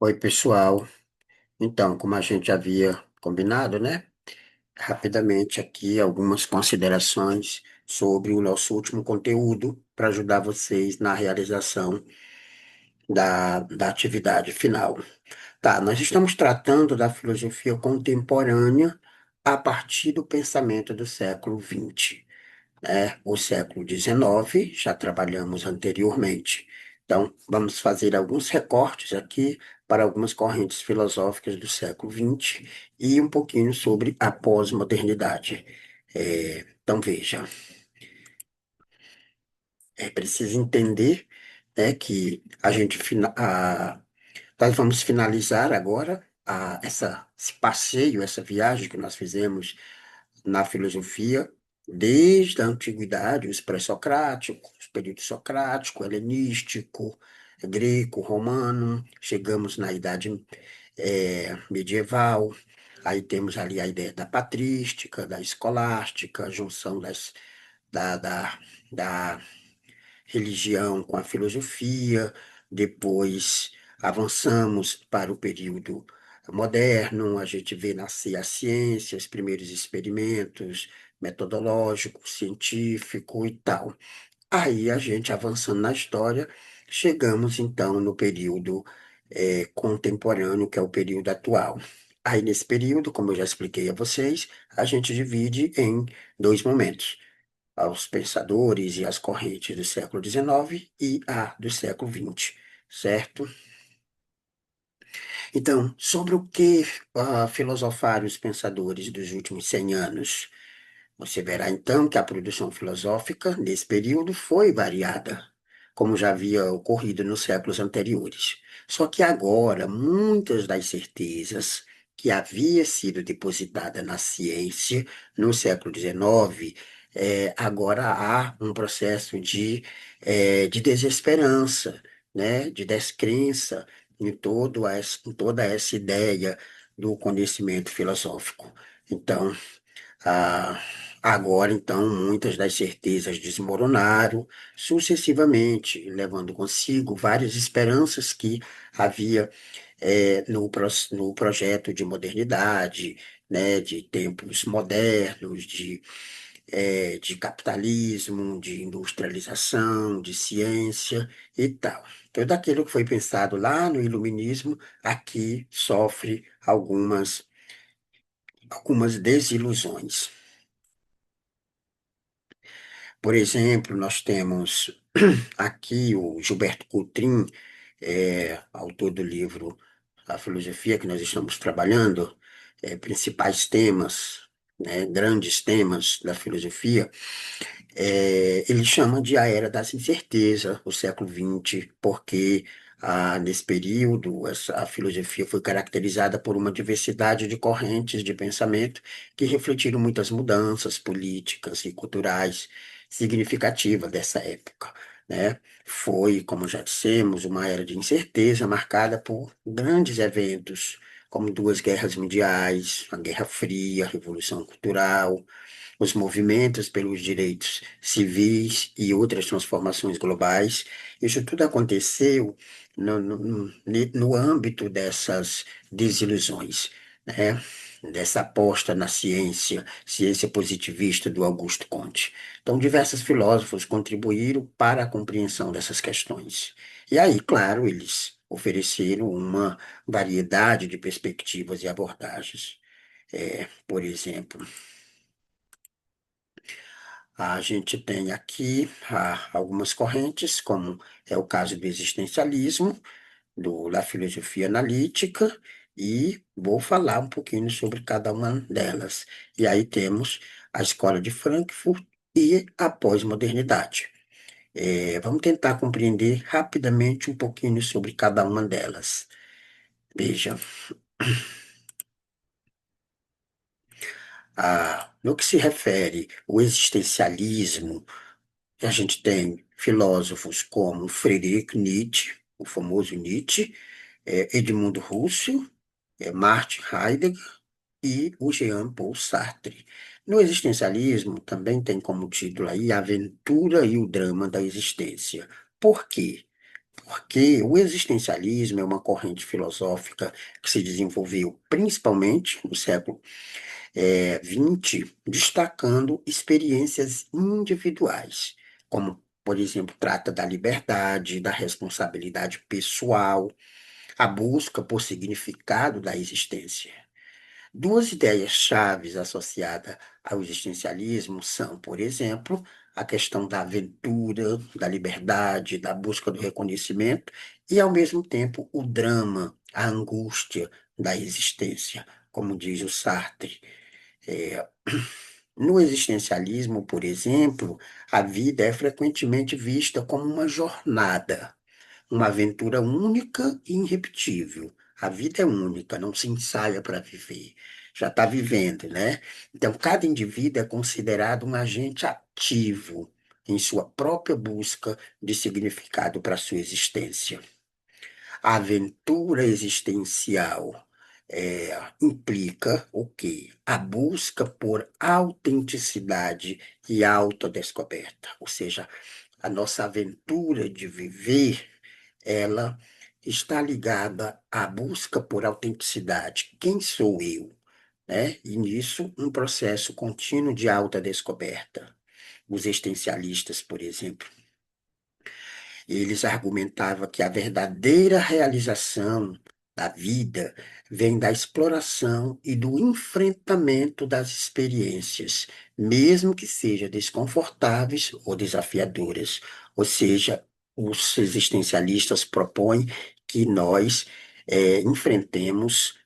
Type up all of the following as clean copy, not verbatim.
Oi, pessoal. Então, como a gente havia combinado, né? Rapidamente aqui algumas considerações sobre o nosso último conteúdo para ajudar vocês na realização da atividade final. Tá, nós estamos tratando da filosofia contemporânea a partir do pensamento do século XX, né? O século XIX, já trabalhamos anteriormente. Então, vamos fazer alguns recortes aqui para algumas correntes filosóficas do século XX e um pouquinho sobre a pós-modernidade. Então, veja, é preciso entender, né, que nós vamos finalizar agora esse passeio, essa viagem que nós fizemos na filosofia, desde a antiguidade, os pré-socráticos, período socrático, helenístico, greco, romano, chegamos na idade medieval, aí temos ali a ideia da patrística, da escolástica, a junção da religião com a filosofia, depois avançamos para o período moderno, a gente vê nascer a ciência, os primeiros experimentos metodológicos, científico e tal. Aí a gente avançando na história, chegamos então no período contemporâneo, que é o período atual. Aí nesse período, como eu já expliquei a vocês, a gente divide em dois momentos: aos pensadores e às correntes do século XIX e a do século XX, certo? Então, sobre o que filosofaram os pensadores dos últimos 100 anos? Você verá então que a produção filosófica nesse período foi variada, como já havia ocorrido nos séculos anteriores. Só que agora, muitas das certezas que havia sido depositada na ciência no século XIX, agora há um processo de desesperança, né, de descrença em toda essa ideia do conhecimento filosófico. Então, ah, agora, então, muitas das certezas desmoronaram sucessivamente, levando consigo várias esperanças que havia no projeto de modernidade, né, de tempos modernos, de capitalismo, de industrialização, de ciência e tal. Tudo aquilo que foi pensado lá no Iluminismo, aqui sofre algumas desilusões. Por exemplo, nós temos aqui o Gilberto Coutrin, autor do livro A Filosofia que nós estamos trabalhando, principais temas, né, grandes temas da filosofia. Ele chama de a Era das Incertezas, o século XX, porque nesse período a filosofia foi caracterizada por uma diversidade de correntes de pensamento que refletiram muitas mudanças políticas e culturais significativas dessa época, né? Foi, como já dissemos, uma era de incerteza marcada por grandes eventos, como duas guerras mundiais, a Guerra Fria, a Revolução Cultural, os movimentos pelos direitos civis e outras transformações globais. Isso tudo aconteceu no âmbito dessas desilusões, né? Dessa aposta na ciência, ciência positivista do Augusto Comte. Então, diversos filósofos contribuíram para a compreensão dessas questões. E aí, claro, eles ofereceram uma variedade de perspectivas e abordagens. Por exemplo, a gente tem aqui algumas correntes, como é o caso do existencialismo, da filosofia analítica, e vou falar um pouquinho sobre cada uma delas. E aí temos a escola de Frankfurt e a pós-modernidade. Vamos tentar compreender rapidamente um pouquinho sobre cada uma delas. Veja, no que se refere ao existencialismo, a gente tem filósofos como Friedrich Nietzsche, o famoso Nietzsche, Edmundo Husserl, Martin Heidegger e o Jean-Paul Sartre. No existencialismo, também tem como título aí A Aventura e o Drama da Existência. Por quê? Porque o existencialismo é uma corrente filosófica que se desenvolveu principalmente no século XX, destacando experiências individuais, como, por exemplo, trata da liberdade, da responsabilidade pessoal, a busca por significado da existência. Duas ideias chaves associadas ao existencialismo são, por exemplo, a questão da aventura, da liberdade, da busca do reconhecimento e, ao mesmo tempo, o drama, a angústia da existência, como diz o Sartre. É, no existencialismo, por exemplo, a vida é frequentemente vista como uma aventura única e irrepetível. A vida é única, não se ensaia para viver. Já está vivendo, né? Então, cada indivíduo é considerado um agente ativo em sua própria busca de significado para a sua existência. A aventura existencial implica o quê? A busca por autenticidade e autodescoberta. Ou seja, a nossa aventura de viver, ela está ligada à busca por autenticidade. Quem sou eu? Né? E nisso, um processo contínuo de autodescoberta. Os existencialistas, por exemplo, eles argumentavam que a verdadeira realização da vida vem da exploração e do enfrentamento das experiências, mesmo que sejam desconfortáveis ou desafiadoras. Ou seja, os existencialistas propõem que nós enfrentemos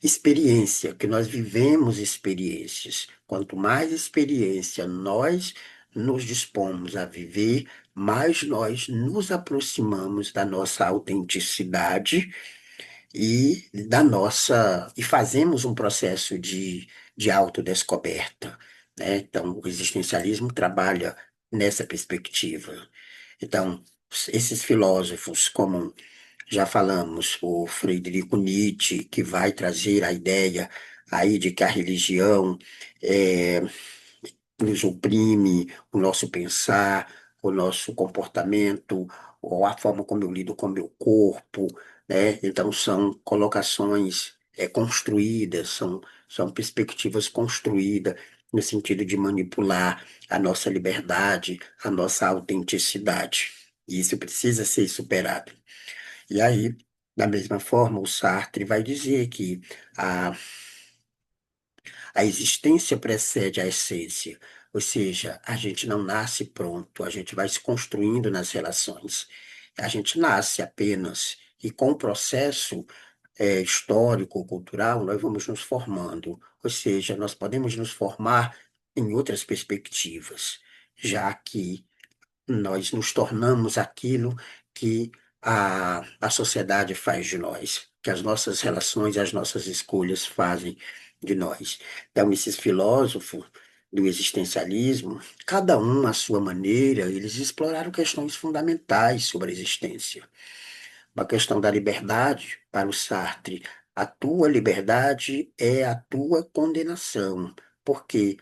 experiência, que nós vivemos experiências. Quanto mais experiência nós nos dispomos a viver, mais nós nos aproximamos da nossa autenticidade e fazemos um processo de autodescoberta, né? Então, o existencialismo trabalha nessa perspectiva. Então, esses filósofos como já falamos, o Friedrich Nietzsche, que vai trazer a ideia aí de que a religião eh, nos oprime, o nosso pensar, o nosso comportamento, ou a forma como eu lido com o meu corpo, né? Então, são colocações construídas, são perspectivas construídas no sentido de manipular a nossa liberdade, a nossa autenticidade. E isso precisa ser superado. E aí, da mesma forma, o Sartre vai dizer que a, a existência precede a essência, ou seja, a gente não nasce pronto, a gente vai se construindo nas relações. A gente nasce apenas, e com o processo histórico, cultural, nós vamos nos formando, ou seja, nós podemos nos formar em outras perspectivas, já que nós nos tornamos aquilo que a sociedade faz de nós, que as nossas relações, as nossas escolhas fazem de nós. Então, esses filósofos do existencialismo, cada um à sua maneira, eles exploraram questões fundamentais sobre a existência. A questão da liberdade, para o Sartre, a tua liberdade é a tua condenação, porque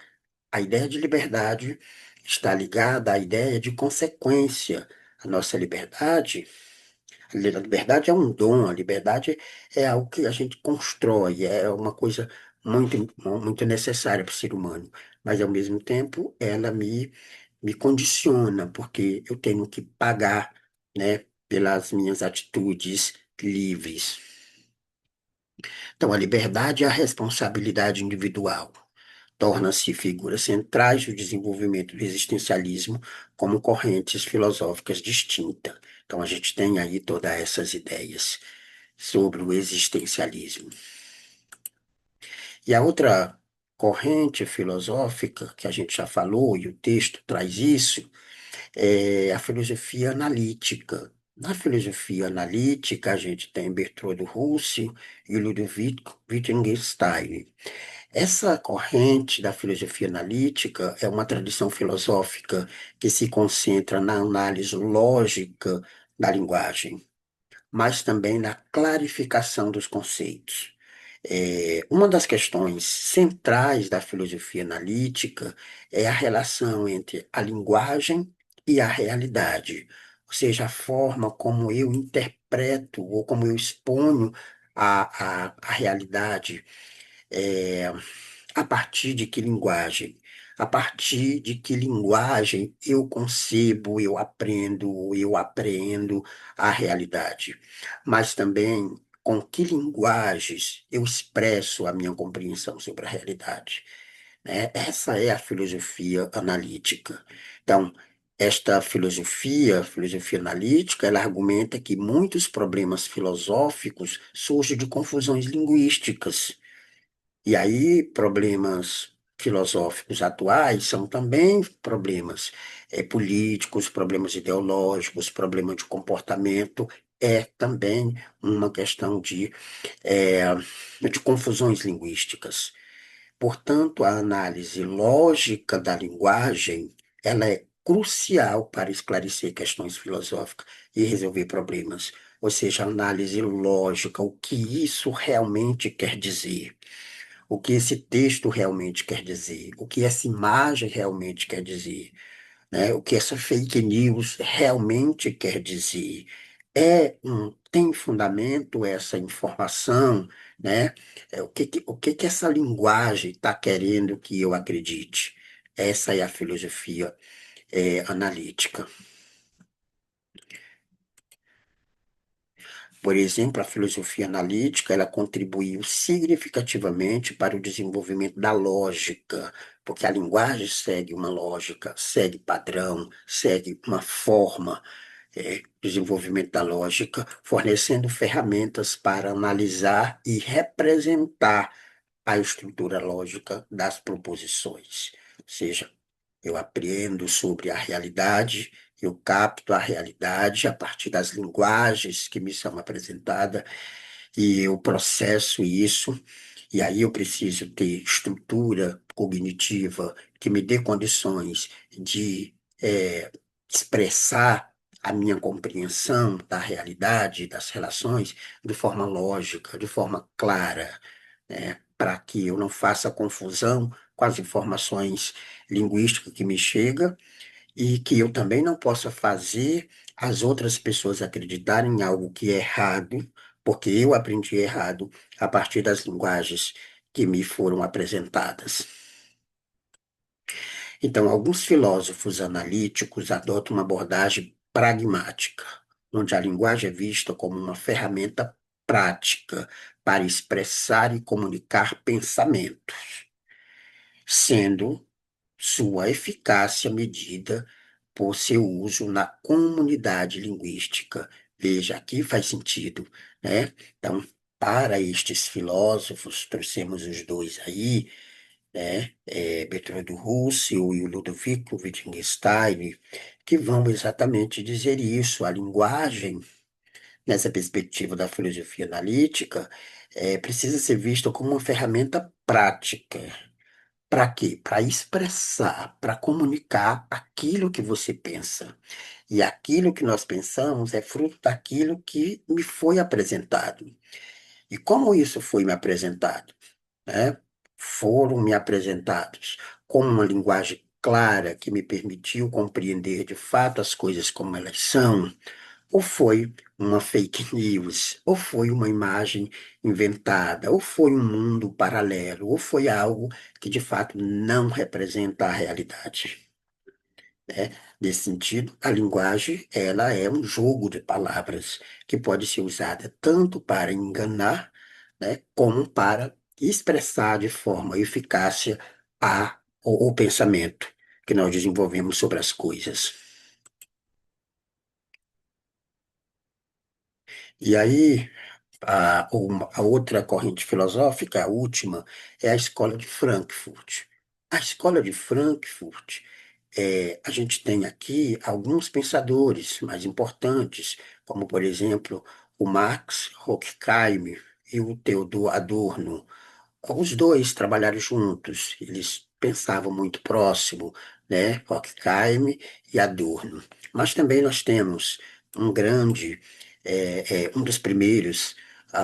a ideia de liberdade está ligada à ideia de consequência. A nossa liberdade, a liberdade é um dom, a liberdade é algo que a gente constrói, é uma coisa muito necessária para o ser humano. Mas, ao mesmo tempo, ela me condiciona, porque eu tenho que pagar, né, pelas minhas atitudes livres. Então, a liberdade é a responsabilidade individual torna-se figuras centrais do desenvolvimento do existencialismo como correntes filosóficas distintas. Então, a gente tem aí todas essas ideias sobre o existencialismo. E a outra corrente filosófica, que a gente já falou, e o texto traz isso, é a filosofia analítica. Na filosofia analítica, a gente tem Bertrand Russell e Ludwig Wittgenstein. Essa corrente da filosofia analítica é uma tradição filosófica que se concentra na análise lógica da linguagem, mas também na clarificação dos conceitos. Uma das questões centrais da filosofia analítica é a relação entre a linguagem e a realidade. ou seja, a forma como eu interpreto ou como eu exponho a realidade, é, a partir de que linguagem? A partir de que linguagem eu concebo, eu apreendo a realidade? Mas também com que linguagens eu expresso a minha compreensão sobre a realidade? Né? Essa é a filosofia analítica. Então, esta filosofia analítica, ela argumenta que muitos problemas filosóficos surgem de confusões linguísticas. E aí, problemas filosóficos atuais são também problemas políticos, problemas ideológicos, problemas de comportamento, é também uma questão de confusões linguísticas. Portanto, a análise lógica da linguagem, ela é crucial para esclarecer questões filosóficas e resolver problemas. Ou seja, a análise lógica, o que isso realmente quer dizer, o que esse texto realmente quer dizer, o que essa imagem realmente quer dizer, né? O que essa fake news realmente quer dizer. Tem fundamento essa informação, né? O que que essa linguagem está querendo que eu acredite? Essa é a filosofia analítica. Por exemplo, a filosofia analítica, ela contribuiu significativamente para o desenvolvimento da lógica, porque a linguagem segue uma lógica, segue padrão, segue uma forma, desenvolvimento da lógica, fornecendo ferramentas para analisar e representar a estrutura lógica das proposições. Ou seja, eu aprendo sobre a realidade, eu capto a realidade a partir das linguagens que me são apresentadas e eu processo isso, e aí eu preciso ter estrutura cognitiva que me dê condições de expressar a minha compreensão da realidade, das relações, de forma lógica, de forma clara, né? Para que eu não faça confusão com as informações linguísticas que me chegam e que eu também não possa fazer as outras pessoas acreditarem em algo que é errado, porque eu aprendi errado a partir das linguagens que me foram apresentadas. Então, alguns filósofos analíticos adotam uma abordagem pragmática, onde a linguagem é vista como uma ferramenta prática para expressar e comunicar pensamentos, sendo sua eficácia medida por seu uso na comunidade linguística. Veja, aqui faz sentido, né? Então, para estes filósofos, trouxemos os dois aí, né? Bertrand Russell e o Ludovico Wittgenstein, que vão exatamente dizer isso. A linguagem, nessa perspectiva da filosofia analítica, precisa ser vista como uma ferramenta prática. Para quê? Para expressar, para comunicar aquilo que você pensa. E aquilo que nós pensamos é fruto daquilo que me foi apresentado. E como isso foi me apresentado? Né? Foram me apresentados com uma linguagem clara que me permitiu compreender de fato as coisas como elas são, ou foi uma fake news, ou foi uma imagem inventada, ou foi um mundo paralelo, ou foi algo que de fato não representa a realidade, né? Nesse sentido, a linguagem, ela é um jogo de palavras que pode ser usada tanto para enganar, né, como para expressar de forma eficácia o pensamento que nós desenvolvemos sobre as coisas. E aí, a outra corrente filosófica, a última, é a escola de Frankfurt. A escola de Frankfurt, a gente tem aqui alguns pensadores mais importantes, como, por exemplo, o Max Horkheimer e o Theodor Adorno. Os dois trabalharam juntos, eles pensavam muito próximo, né? Horkheimer e Adorno. Mas também nós temos um grande, um dos primeiros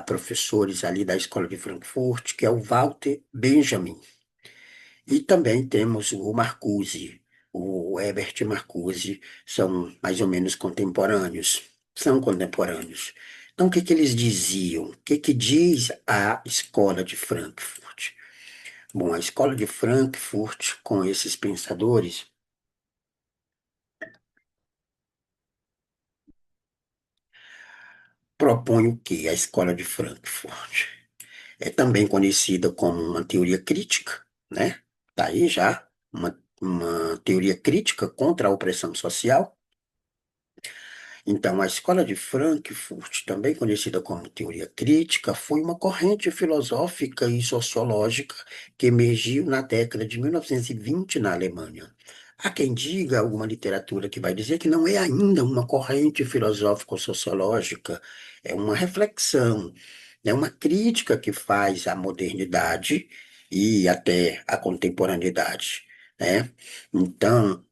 professores ali da Escola de Frankfurt, que é o Walter Benjamin. E também temos o Marcuse. o Herbert Marcuse são mais ou menos contemporâneos. São contemporâneos. Então, o que que eles diziam? O que que diz a escola de Frankfurt? Bom, a escola de Frankfurt, com esses pensadores, propõe o quê? A escola de Frankfurt é também conhecida como uma teoria crítica, né? Tá aí já uma teoria crítica contra a opressão social. Então, a escola de Frankfurt, também conhecida como teoria crítica, foi uma corrente filosófica e sociológica que emergiu na década de 1920 na Alemanha. Há quem diga, alguma literatura que vai dizer que não é ainda uma corrente filosófico-sociológica, é uma reflexão, é uma crítica que faz à modernidade e até à contemporaneidade, né? Então,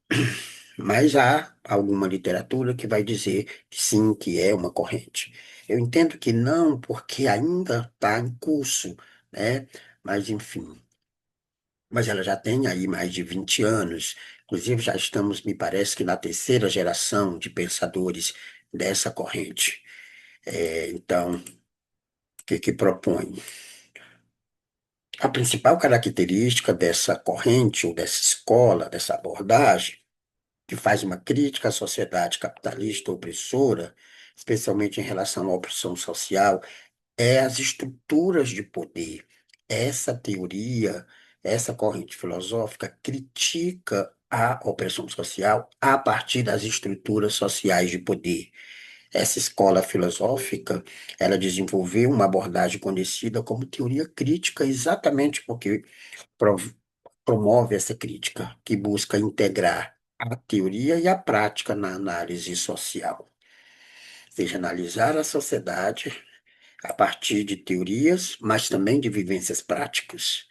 mas há alguma literatura que vai dizer que sim, que é uma corrente. Eu entendo que não, porque ainda está em curso, né? Mas, enfim, mas ela já tem aí mais de 20 anos. Inclusive, já estamos, me parece que na terceira geração de pensadores dessa corrente. Então, o que que propõe? A principal característica dessa corrente, ou dessa escola, dessa abordagem, que faz uma crítica à sociedade capitalista opressora, especialmente em relação à opressão social, é as estruturas de poder. Essa teoria, essa corrente filosófica critica a opressão social a partir das estruturas sociais de poder. Essa escola filosófica, ela desenvolveu uma abordagem conhecida como teoria crítica, exatamente porque promove essa crítica, que busca integrar a teoria e a prática na análise social, ou seja, analisar a sociedade a partir de teorias, mas também de vivências práticas.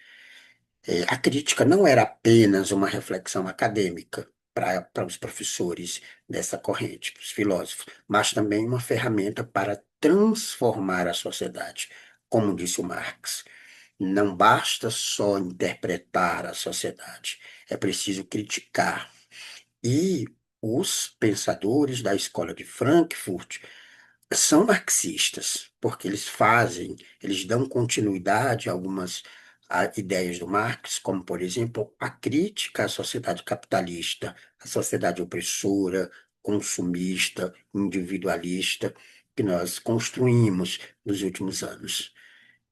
A crítica não era apenas uma reflexão acadêmica para os professores dessa corrente, para os filósofos, mas também uma ferramenta para transformar a sociedade, como disse o Marx. Não basta só interpretar a sociedade, é preciso criticar. E os pensadores da escola de Frankfurt são marxistas, porque eles dão continuidade a algumas ideias do Marx, como, por exemplo, a crítica à sociedade capitalista, à sociedade opressora, consumista, individualista, que nós construímos nos últimos anos.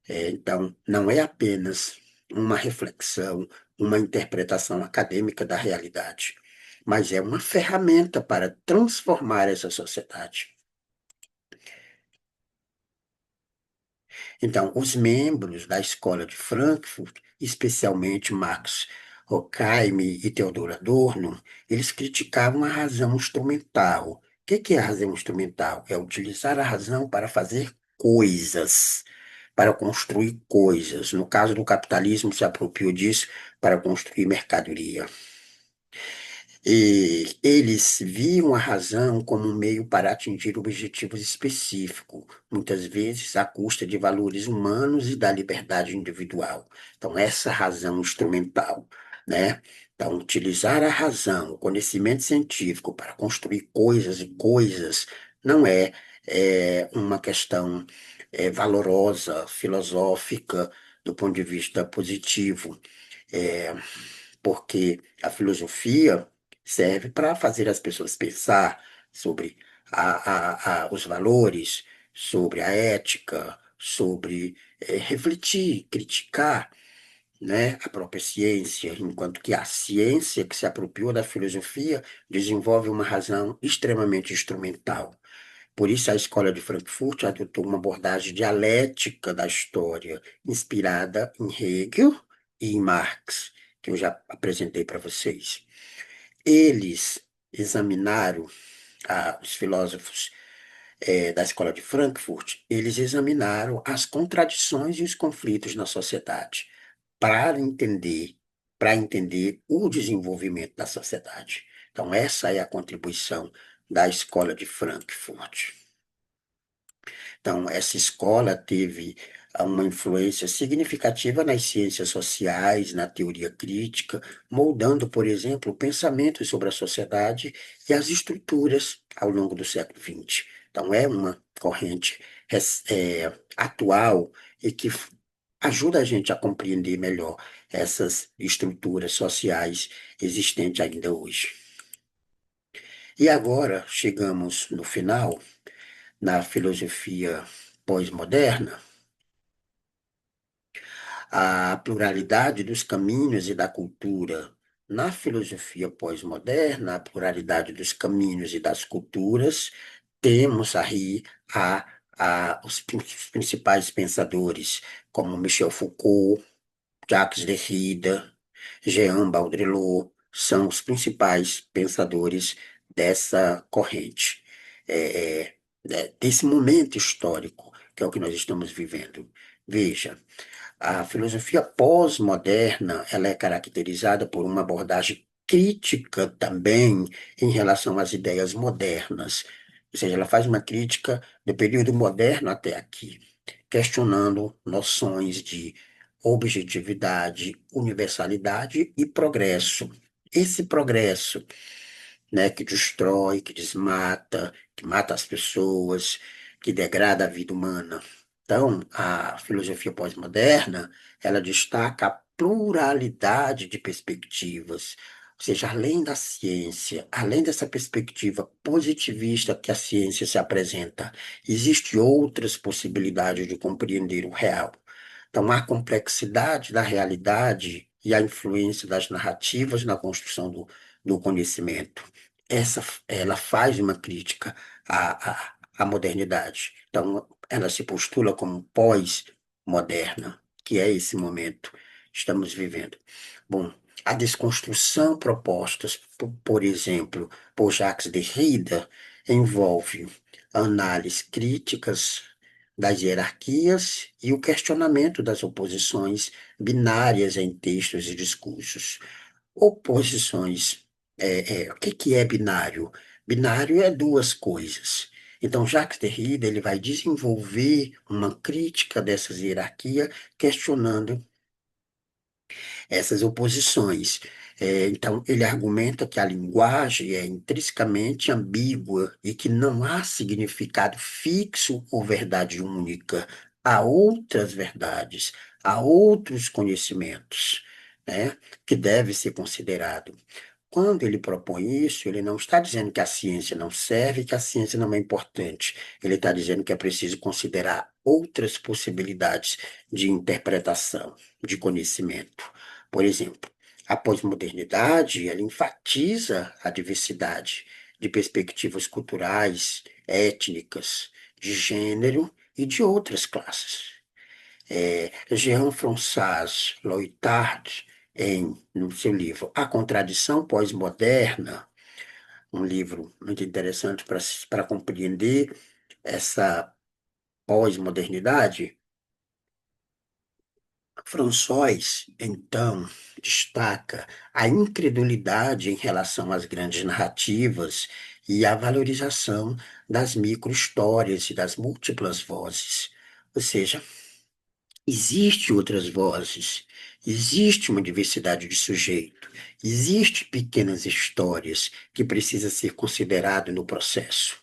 Então, não é apenas uma reflexão, uma interpretação acadêmica da realidade, mas é uma ferramenta para transformar essa sociedade. Então, os membros da escola de Frankfurt, especialmente Max Horkheim e Theodor Adorno, eles criticavam a razão instrumental. O que que é a razão instrumental? É utilizar a razão para fazer coisas, para construir coisas. No caso do capitalismo, se apropriou disso para construir mercadoria. E eles viam a razão como um meio para atingir objetivos específicos, muitas vezes à custa de valores humanos e da liberdade individual. Então, essa razão instrumental, né? Então, utilizar a razão, o conhecimento científico para construir coisas e coisas não é uma questão valorosa, filosófica, do ponto de vista positivo. É, porque a filosofia serve para fazer as pessoas pensar sobre os valores, sobre a ética, sobre refletir, criticar, né, a própria ciência, enquanto que a ciência que se apropriou da filosofia desenvolve uma razão extremamente instrumental. Por isso, a escola de Frankfurt adotou uma abordagem dialética da história, inspirada em Hegel e em Marx, que eu já apresentei para vocês. Eles examinaram, os filósofos da escola de Frankfurt, eles examinaram as contradições e os conflitos na sociedade para entender, para entender o desenvolvimento da sociedade. Então, essa é a contribuição da escola de Frankfurt. Então, essa escola teve há uma influência significativa nas ciências sociais, na teoria crítica, moldando, por exemplo, o pensamento sobre a sociedade e as estruturas ao longo do século XX. Então, é uma corrente atual e que ajuda a gente a compreender melhor essas estruturas sociais existentes ainda hoje. E agora chegamos no final, na filosofia pós-moderna, a pluralidade dos caminhos e da cultura. Na filosofia pós-moderna, a pluralidade dos caminhos e das culturas, temos aí os principais pensadores, como Michel Foucault, Jacques Derrida, Jean Baudrillard, são os principais pensadores dessa corrente, desse momento histórico, que é o que nós estamos vivendo. Veja, a filosofia pós-moderna, ela é caracterizada por uma abordagem crítica também em relação às ideias modernas. Ou seja, ela faz uma crítica do período moderno até aqui, questionando noções de objetividade, universalidade e progresso. Esse progresso, né, que destrói, que desmata, que mata as pessoas, que degrada a vida humana. Então, a filosofia pós-moderna, ela destaca a pluralidade de perspectivas, ou seja, além da ciência, além dessa perspectiva positivista que a ciência se apresenta, existem outras possibilidades de compreender o real. Então, a complexidade da realidade e a influência das narrativas na construção do conhecimento. Ela faz uma crítica à modernidade. Então, ela se postula como pós-moderna, que é esse momento que estamos vivendo. Bom, a desconstrução proposta, por exemplo, por Jacques Derrida, envolve análises críticas das hierarquias e o questionamento das oposições binárias em textos e discursos. Oposições, o que que é binário? Binário é duas coisas. Então, Jacques Derrida ele vai desenvolver uma crítica dessas hierarquias, questionando essas oposições. Então, ele argumenta que a linguagem é intrinsecamente ambígua e que não há significado fixo ou verdade única. Há outras verdades, há outros conhecimentos, né, que deve ser considerado. Quando ele propõe isso, ele não está dizendo que a ciência não serve, que a ciência não é importante. Ele está dizendo que é preciso considerar outras possibilidades de interpretação, de conhecimento. Por exemplo, a pós-modernidade, ela enfatiza a diversidade de perspectivas culturais, étnicas, de gênero e de outras classes. Jean-François Lyotard, no seu livro A Contradição Pós-Moderna, um livro muito interessante para compreender essa pós-modernidade, François, então, destaca a incredulidade em relação às grandes narrativas e a valorização das micro-histórias e das múltiplas vozes. Ou seja, existem outras vozes, existe uma diversidade de sujeito, existe pequenas histórias que precisa ser considerado no processo.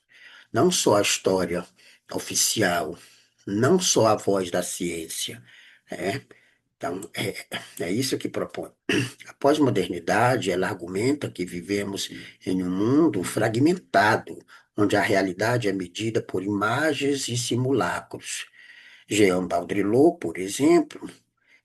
Não só a história oficial, não só a voz da ciência, né? Então, é isso que propõe. A pós-modernidade, ela argumenta que vivemos em um mundo fragmentado, onde a realidade é medida por imagens e simulacros. Jean Baudrillard, por exemplo,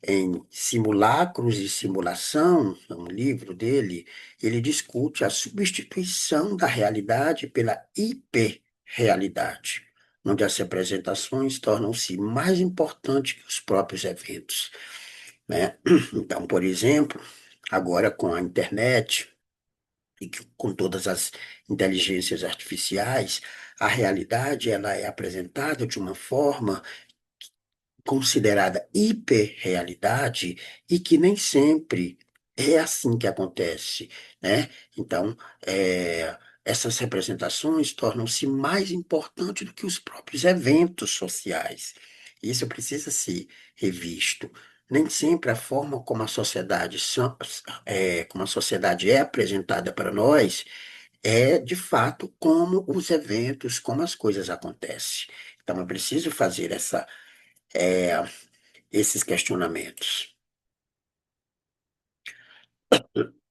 em Simulacros e Simulação, é um livro dele, ele discute a substituição da realidade pela hiperrealidade, onde as representações tornam-se mais importantes que os próprios eventos, né? Então, por exemplo, agora com a internet e com todas as inteligências artificiais, a realidade ela é apresentada de uma forma considerada hiperrealidade e que nem sempre é assim que acontece, né? Então, essas representações tornam-se mais importantes do que os próprios eventos sociais. Isso precisa ser revisto. Nem sempre a forma como a sociedade, como a sociedade é apresentada para nós é, de fato, como os eventos, como as coisas acontecem. Então, eu preciso fazer é, esses questionamentos.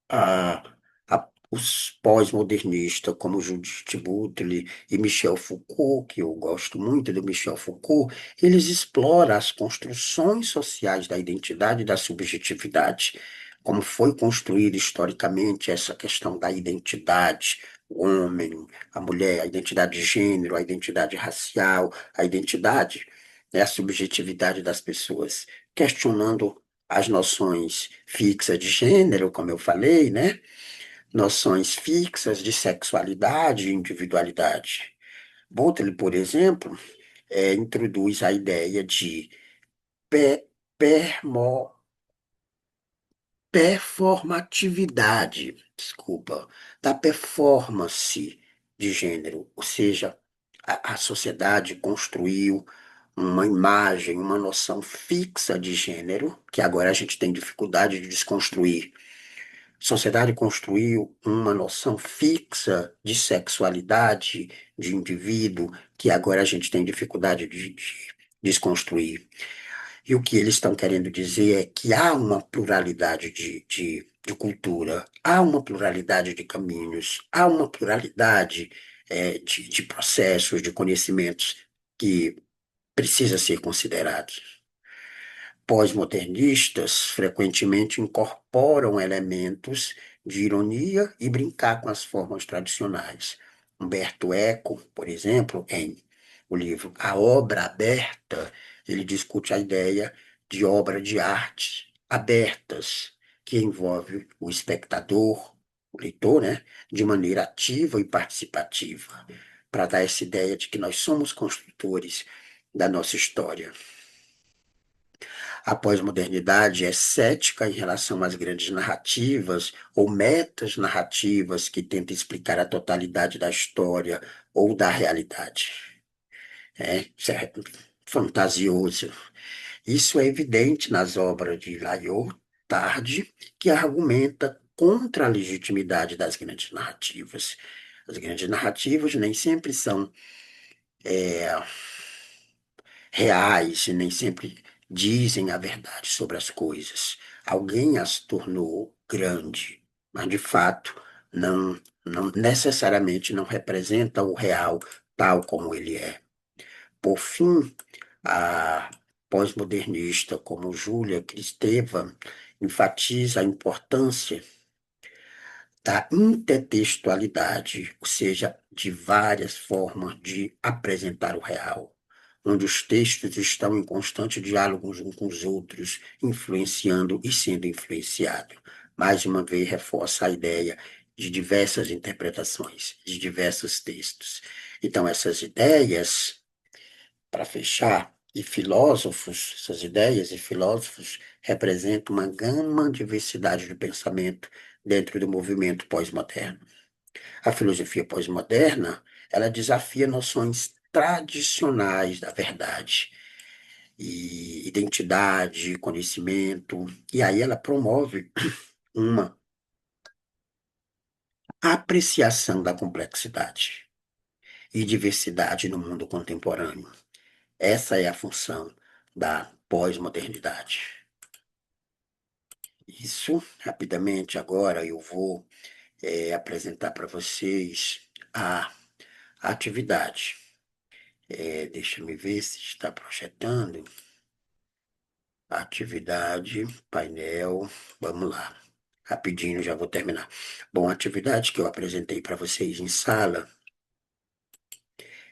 a, os pós-modernistas, como Judith Butler e Michel Foucault, que eu gosto muito do Michel Foucault, eles exploram as construções sociais da identidade e da subjetividade, como foi construída historicamente essa questão da identidade, o homem, a mulher, a identidade de gênero, a identidade racial, a identidade, né, a subjetividade das pessoas, questionando as noções fixas de gênero, como eu falei, né? Noções fixas de sexualidade e individualidade. Butler, por exemplo, introduz a ideia de pe- permo- performatividade, desculpa, da performance de gênero, ou seja, a sociedade construiu uma imagem, uma noção fixa de gênero, que agora a gente tem dificuldade de desconstruir. A sociedade construiu uma noção fixa de sexualidade, de indivíduo, que agora a gente tem dificuldade de desconstruir. E o que eles estão querendo dizer é que há uma pluralidade de cultura, há uma pluralidade de caminhos, há uma pluralidade, de processos, de conhecimentos que precisa ser considerados. Pós-modernistas frequentemente incorporam elementos de ironia e brincar com as formas tradicionais. Humberto Eco, por exemplo, em o livro A Obra Aberta, ele discute a ideia de obra de arte abertas, que envolve o espectador, o leitor, né, de maneira ativa e participativa, para dar essa ideia de que nós somos construtores da nossa história. A pós-modernidade é cética em relação às grandes narrativas ou metas narrativas que tentam explicar a totalidade da história ou da realidade. Isso é fantasioso. Isso é evidente nas obras de Layot, Tarde, que argumenta contra a legitimidade das grandes narrativas. As grandes narrativas nem sempre são é, reais e nem sempre dizem a verdade sobre as coisas. Alguém as tornou grande, mas de fato não necessariamente não representa o real tal como ele é. Por fim, a pós-modernista como Júlia Kristeva enfatiza a importância da intertextualidade, ou seja, de várias formas de apresentar o real, onde os textos estão em constante diálogo uns com os outros, influenciando e sendo influenciados. Mais uma vez, reforça a ideia de diversas interpretações, de diversos textos. Então, essas ideias, para fechar, e filósofos, essas ideias e filósofos representam uma gama diversidade de pensamento dentro do movimento pós-moderno. A filosofia pós-moderna, ela desafia noções tradicionais da verdade e identidade, conhecimento, e aí ela promove uma apreciação da complexidade e diversidade no mundo contemporâneo. Essa é a função da pós-modernidade. Isso, rapidamente, agora eu vou apresentar para vocês a atividade. Deixa-me ver se está projetando. Atividade, painel, vamos lá. Rapidinho, já vou terminar. Bom, a atividade que eu apresentei para vocês em sala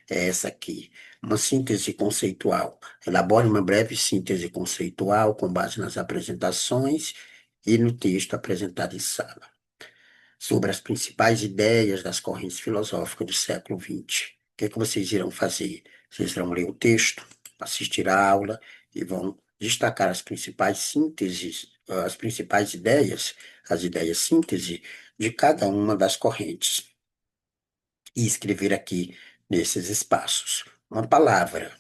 é essa aqui. Uma síntese conceitual. Elabore uma breve síntese conceitual com base nas apresentações e no texto apresentado em sala, sobre as principais ideias das correntes filosóficas do século XX. O que é que vocês irão fazer? Vocês vão ler o texto, assistir à aula e vão destacar as principais sínteses, as principais ideias, as ideias síntese de cada uma das correntes e escrever aqui nesses espaços uma palavra.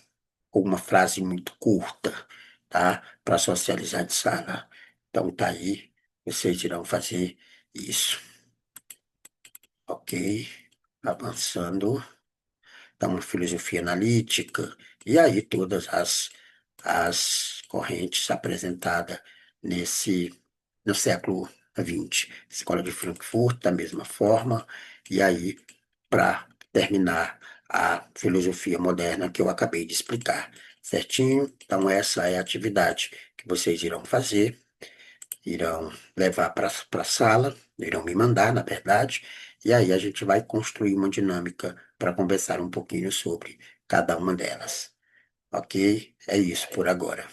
ou uma frase muito curta, tá? Para socializar de sala. Então, tá aí, vocês irão fazer isso, ok? Avançando. Então, filosofia analítica, e aí todas as correntes apresentadas nesse, no século XX. Escola de Frankfurt, da mesma forma, e aí, para terminar, a filosofia moderna que eu acabei de explicar, certinho? Então, essa é a atividade que vocês irão fazer, irão levar para a sala, irão me mandar, na verdade, e aí a gente vai construir uma dinâmica para conversar um pouquinho sobre cada uma delas. Ok? É isso por agora.